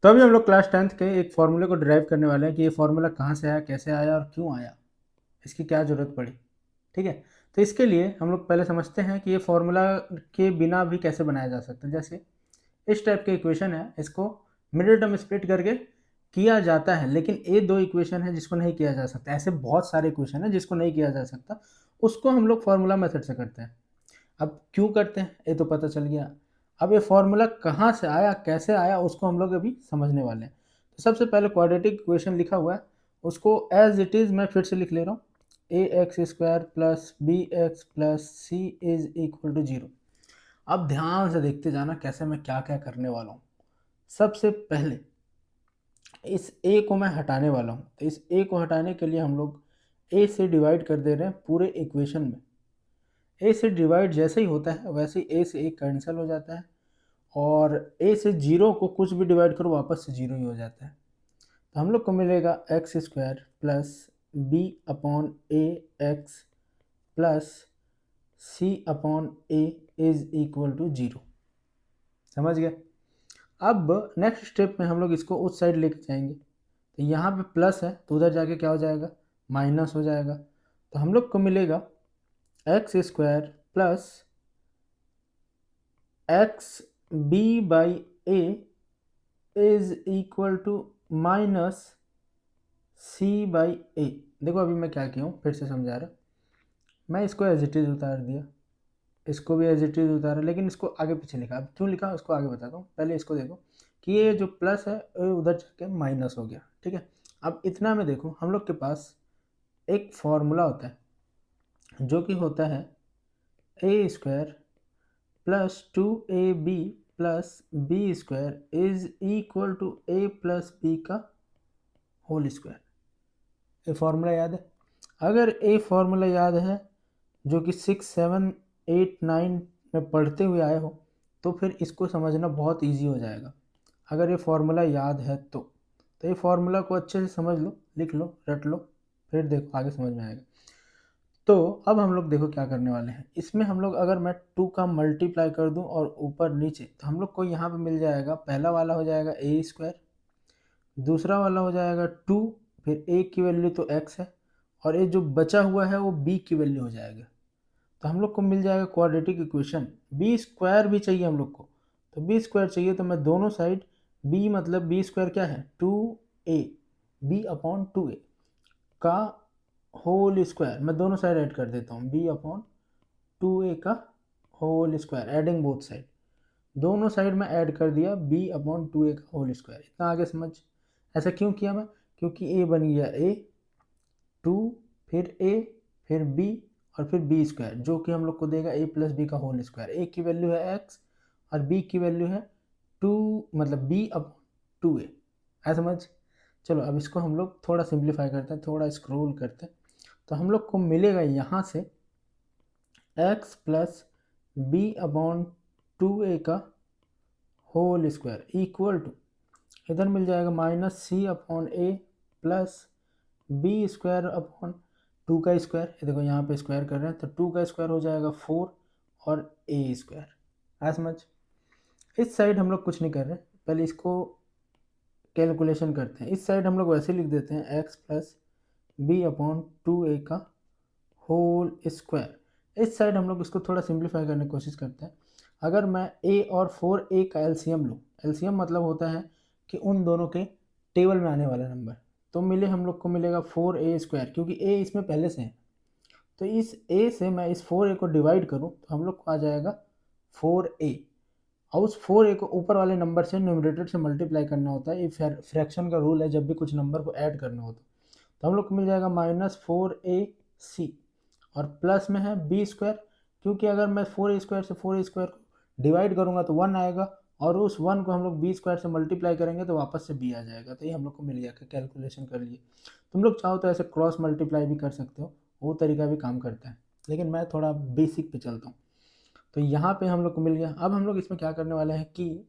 तो अभी हम लोग क्लास 10th के एक फॉर्मूले को डिराइव करने वाले हैं कि ये फॉर्मूला कहाँ से आया, कैसे आया और क्यों आया, इसकी क्या ज़रूरत पड़ी। ठीक है, तो इसके लिए हम लोग पहले समझते हैं कि ये फॉर्मूला के बिना भी कैसे बनाया जा सकता है। जैसे इस टाइप के इक्वेशन है, इसको मिडिल टर्म स्प्लिट करके किया जाता है, लेकिन ये दो इक्वेशन है जिसको नहीं किया जा सकता। ऐसे बहुत सारे इक्वेशन है जिसको नहीं किया जा सकता, उसको हम लोग फॉर्मूला मेथड से करते हैं। अब क्यों करते हैं ये तो पता चल गया। अब ये फॉर्मूला कहाँ से आया, कैसे आया, उसको हम लोग अभी समझने वाले हैं। तो सबसे पहले क्वाड्रेटिक इक्वेशन लिखा हुआ है, उसको एज इट इज़ मैं फिर से लिख ले रहा हूँ। A x square plus b x plus c is equal to zero. अब ध्यान से देखते जाना कैसे मैं क्या क्या करने वाला हूँ। सबसे पहले इस ए को मैं हटाने वाला हूँ, तो इस ए को हटाने के लिए हम लोग ए से डिवाइड कर दे रहे हैं पूरे इक्वेशन में। ए से डिवाइड जैसे ही होता है वैसे ही ए से ए कैंसिल हो जाता है, और ए से जीरो को कुछ भी डिवाइड करो वापस से जीरो ही हो जाता है। तो हम लोग को मिलेगा x square plus b upon a x plus c upon a is equal to zero. समझ गए। अब नेक्स्ट स्टेप में हम लोग इसको उस साइड लेके जाएंगे, तो यहाँ पे प्लस है तो उधर जाके क्या हो जाएगा, माइनस हो जाएगा। तो हम लोग को मिलेगा x square plus x b by a is equal to minus c by a. देखो अभी मैं क्या किया हूँ फिर से समझा रहा, मैं इसको एज इट इज़ उतार दिया, इसको भी एज इट इज़ उतारा, लेकिन इसको आगे पीछे लिखा। अब क्यों लिखा उसको आगे बताता हूँ, पहले इसको देखो कि ये जो प्लस है ये उधर जाके माइनस हो गया। ठीक है, अब इतना में देखो हम लोग के पास एक फॉर्मूला होता है जो कि होता है a square plus two a b plus b square is equal to a plus b का होल स्क्वायर। ये फॉर्मूला याद है? अगर ये फॉर्मूला याद है जो कि 6, 7, 8, 9 में पढ़ते हुए आए हो, तो फिर इसको समझना बहुत इजी हो जाएगा। अगर ये फॉर्मूला याद है तो ये फॉर्मूला को अच्छे से समझ लो, लिख लो, रट लो, फिर देखो आगे समझ में आएगा। तो अब हम लोग देखो क्या करने वाले हैं। इसमें हम लोग अगर मैं 2 का मल्टीप्लाई कर दूं और ऊपर नीचे, तो हम लोग को यहाँ पे मिल जाएगा, पहला वाला हो जाएगा ए स्क्वायर, दूसरा वाला हो जाएगा 2, फिर ए की वैल्यू तो x है, और ये जो बचा हुआ है वो b की वैल्यू हो जाएगा। तो हम लोग को मिल जाएगा क्वाड्रेटिक इक्वेशन। बी स्क्वायर भी चाहिए हम लोग को, तो बी स्क्वायर चाहिए तो मैं दोनों साइड b मतलब बी स्क्वायर क्या है 2a, b अपॉन 2a का होल स्क्वायर मैं दोनों साइड ऐड कर देता हूँ, b अपॉन 2a का whole square, adding both side. दोनों साइड में ऐड कर दिया b अपॉन 2a का होल स्क्वायर। इतना आगे समझ। ऐसा क्यों किया मैं, क्योंकि a बन गया a, 2 फिर a फिर b और फिर b स्क्वायर, जो कि हम लोग को देगा a प्लस बी का होल स्क्वायर। a की वैल्यू है x और b की वैल्यू है 2, मतलब b अपॉन 2a। ऐसा समझ। चलो अब इसको हम लोग थोड़ा सिंप्लीफाई करते हैं, थोड़ा स्क्रॉल करते हैं, तो हम लोग को मिलेगा यहाँ से x plus b upon 2a का होल स्क्वायर इक्वल टू, इधर मिल जाएगा माइनस सी अपॉन ए प्लस बी स्क्वायर अपॉन 2 का स्क्वायर। ये देखो यहाँ पे स्क्वायर कर रहे हैं तो 2 का स्क्वायर हो जाएगा 4 और ए स्क्वायर। ऐसा समझ। इस साइड हम लोग कुछ नहीं कर रहे, पहले इसको कैलकुलेशन करते हैं। इस साइड हम लोग वैसे लिख देते हैं x plus b upon 2a का होल स्क्वायर। इस साइड हम लोग इसको थोड़ा सिंप्लीफाई करने की कोशिश करते हैं। अगर मैं a और 4a का एलसीएम लूँ, एलसीएम मतलब होता है कि उन दोनों के टेबल में आने वाला नंबर, तो मिले हम लोग को मिलेगा 4a स्क्वायर, क्योंकि a इसमें पहले से है। तो इस a से मैं इस 4a को डिवाइड करूँ तो हम लोग को आ जाएगा 4a, और उस 4a को ऊपर वाले नंबर से न्यूमरेटर से मल्टीप्लाई करना होता है। ये फ्रैक्शन का रूल है, जब भी कुछ नंबर को ऐड करना होता तो हम लोग को मिल जाएगा माइनस 4ac, और प्लस में है बी स्क्वायर, क्योंकि अगर मैं 4a स्क्वायर से 4a स्क्वायर को डिवाइड करूँगा तो 1 आएगा, और उस 1 को हम लोग बी स्क्वायर से मल्टीप्लाई करेंगे तो वापस से b आ जाएगा। तो ये हम लोग को मिल गया, कैलकुलेशन कर लिए। तुम लोग चाहो तो ऐसे क्रॉस मल्टीप्लाई भी कर सकते हो, वो तरीका भी काम करता है, लेकिन मैं थोड़ा बेसिक पे चलता हूँ। तो यहाँ पे हम लोग को मिल गया। अब हम लोग इसमें क्या करने वाले हैं कि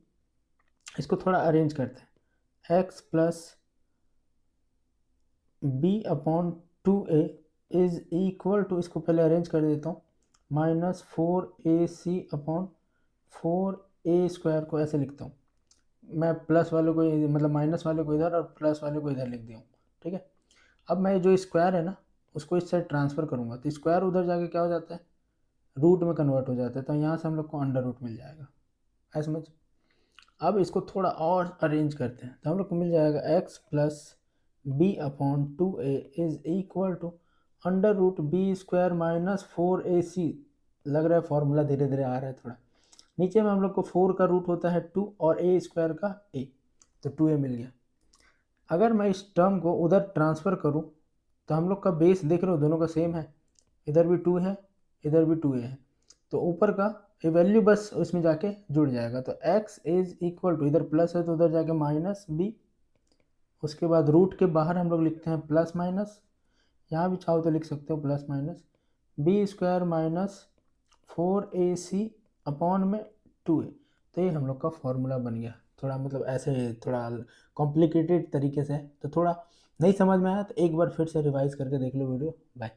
इसको थोड़ा अरेंज करते हैं। X plus b upon 2a is equal to, इसको पहले अरेंज कर देता हूँ, minus 4ac upon 4a square को ऐसे लिखता हूँ। मैं प्लस वाले को मतलब माइनस वाले को इधर और प्लस वाले को इधर लिख दिया हूँ, ठीक है। अब मैं जो स्क्वायर है ना उसको इस साइड ट्रांसफ़र करूँगा तो स्क्वायर उधर जाके क्या हो जाता है, रूट में कन्वर्ट हो जाता है, तो यहाँ से हम लोग को अंडर रूट मिल जाएगा, ऐसा समझ। अब इसको थोड़ा और अरेंज करते हैं तो हम लोग को मिल जाएगा x plus b upon 2a is equal to under root b square minus 4ac। लग रहा है फॉर्मूला धीरे धीरे आ रहा है थोड़ा। नीचे में हम लोग को 4 का रूट होता है 2 और a स्क्वायर का a, तो 2a मिल गया। अगर मैं इस टर्म को उधर ट्रांसफ़र करूं तो हम लोग का बेस देख रहे हो दोनों का सेम है, इधर भी 2 है इधर भी 2a है, तो ऊपर का ये वैल्यू बस उसमें जाके जुड़ जाएगा। तो x इज इक्वल टू, इधर प्लस है तो उधर जाके माइनस b, उसके बाद रूट के बाहर हम लोग लिखते हैं प्लस माइनस, यहाँ भी चाहो तो लिख सकते हो plus minus b square minus 4ac upon में 2a। तो ये हम लोग का फॉर्मूला बन गया। थोड़ा मतलब ऐसे थोड़ा कॉम्प्लिकेटेड तरीके से है, तो थोड़ा नहीं समझ में आया तो एक बार फिर से रिवाइज करके देख लो वीडियो। बाय।